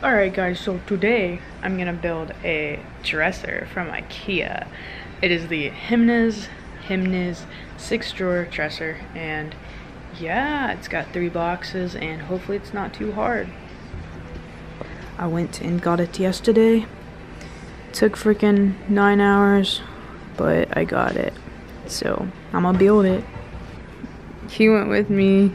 Alright guys, so today I'm gonna build a dresser from IKEA. It is the Hemnes 6-drawer dresser, and yeah, it's got 3 boxes and hopefully it's not too hard. I went and got it yesterday. Took freaking 9 hours, but I got it. So I'm gonna build it. He went with me.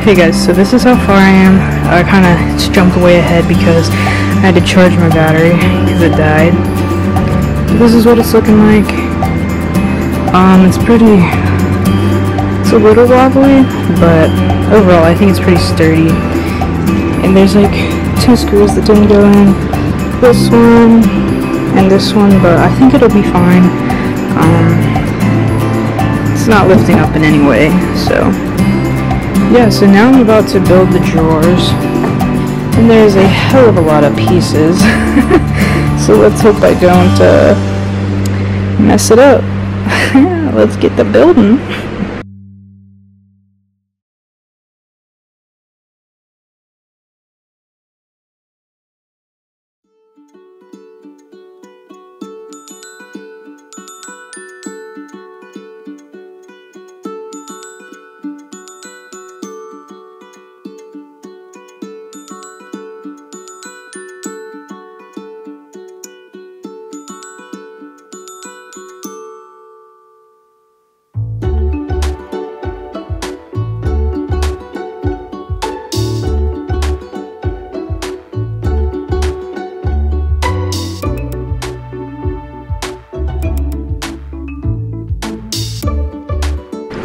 Hey guys, so this is how far I am. I kind of jumped way ahead because I had to charge my battery because it died. This is what it's looking like. It's a little wobbly, but overall I think it's pretty sturdy. And there's like 2 screws that didn't go in. This one and this one, but I think it'll be fine. It's not lifting up in any way, so. Yeah, so now I'm about to build the drawers, and there's a hell of a lot of pieces, so let's hope I don't mess it up. Let's get the building.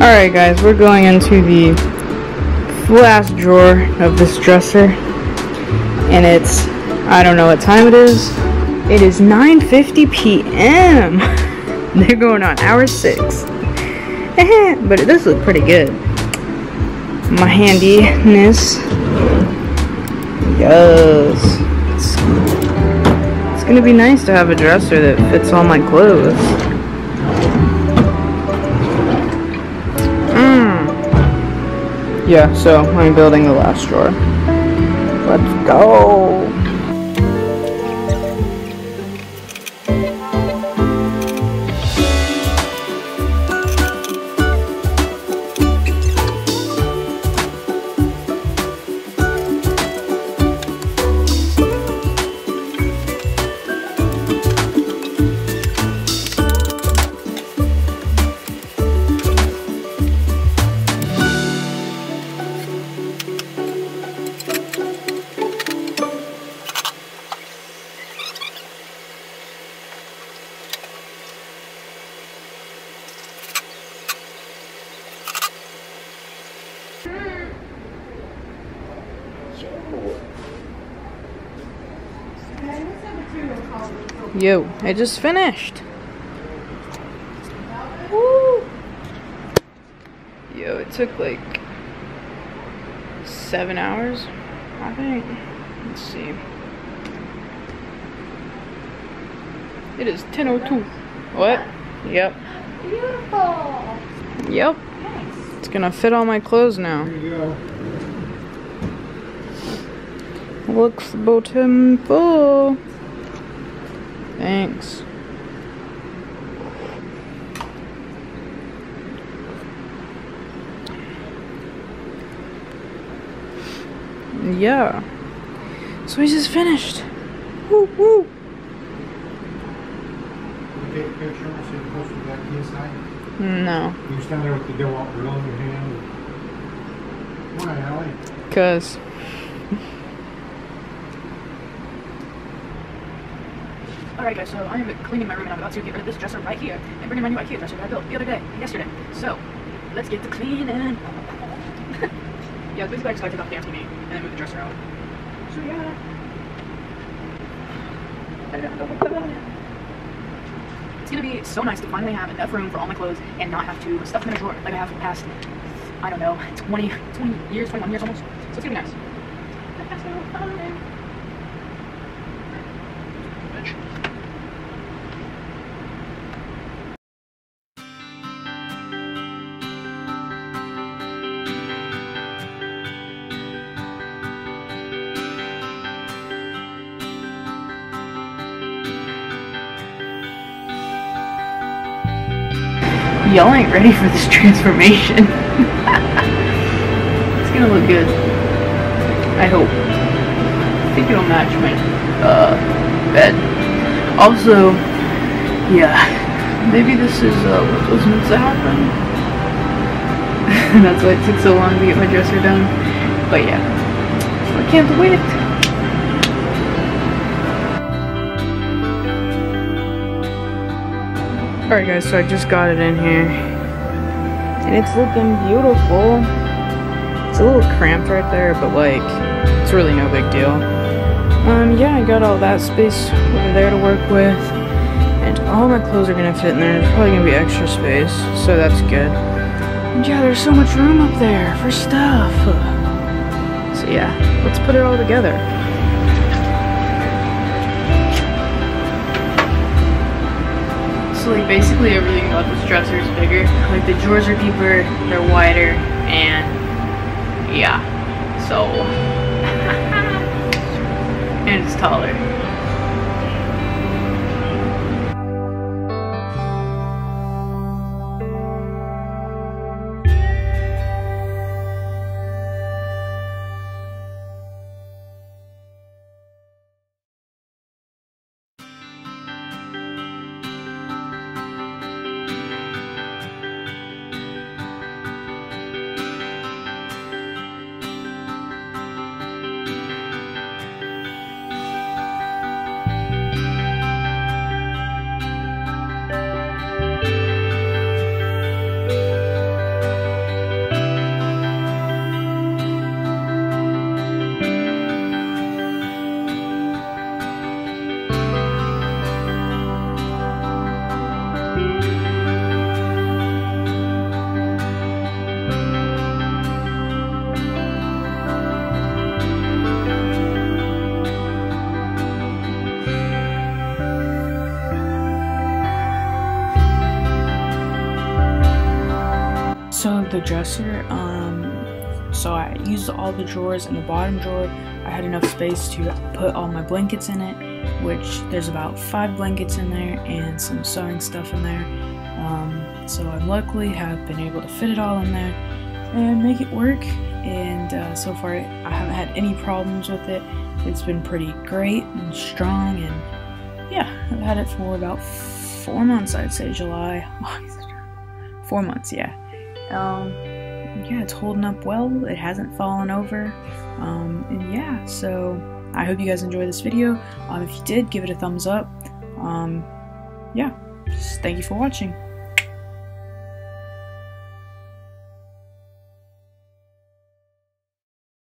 Alright guys, we're going into the last drawer of this dresser, and it's, I don't know what time it is. It is 9:50 p.m. They're going on hour 6. But it does look pretty good. My handiness. Yes. It's gonna be nice to have a dresser that fits all my clothes. Yeah, so I'm building the last drawer. Let's go! Yo, I just finished. Woo! Yo, it took like 7 hours, I think. Let's see. It is 10:02. What? Yep. Beautiful. Yep. Nice. It's gonna fit all my clothes now. There you go. Looks bottom full. Thanks. Yeah. So we just finished. Woo woo. You take a picture and see the poster back inside. No. You stand there with the DeWalt drill in your hand. Why, Allie? 'Cause Alright guys, so I am cleaning my room and I'm about to get rid of this dresser right here and bring in my new IKEA dresser that I built the other day, yesterday. So, let's get to cleaning. Yeah, basically I just gotta take off the damn TV and then move the dresser out. So yeah. It's gonna be so nice to finally have enough room for all my clothes and not have to stuff them in a drawer like I have for the past, I don't know, 21 years almost. So it's gonna be nice. y'all ain't ready for this transformation. It's gonna look good. I hope. I think it'll match my bed. Also, yeah, maybe this is what was meant to happen. That's why it took so long to get my dresser done. But yeah, I can't wait. Alright guys, so I just got it in here, and it's looking beautiful. It's a little cramped right there, but like, it's really no big deal. Yeah, I got all that space over there to work with, and all my clothes are gonna fit in there. There's probably gonna be extra space, so that's good. And yeah, there's so much room up there for stuff. So yeah, let's put it all together. So like basically everything about this dresser is bigger. Like the drawers are deeper, they're wider, and yeah, so and it's taller. So the dresser, so I used all the drawers. In the bottom drawer, I had enough space to put all my blankets in it, which there's about 5 blankets in there and some sewing stuff in there. So I luckily have been able to fit it all in there and make it work, and so far I haven't had any problems with it. It's been pretty great and strong, and yeah, I've had it for about 4 months, I'd say. July, August, 4 months, yeah. Yeah, it's holding up well. It hasn't fallen over. And yeah, so I hope you guys enjoyed this video. If you did, give it a thumbs up. Yeah, just thank you for watching.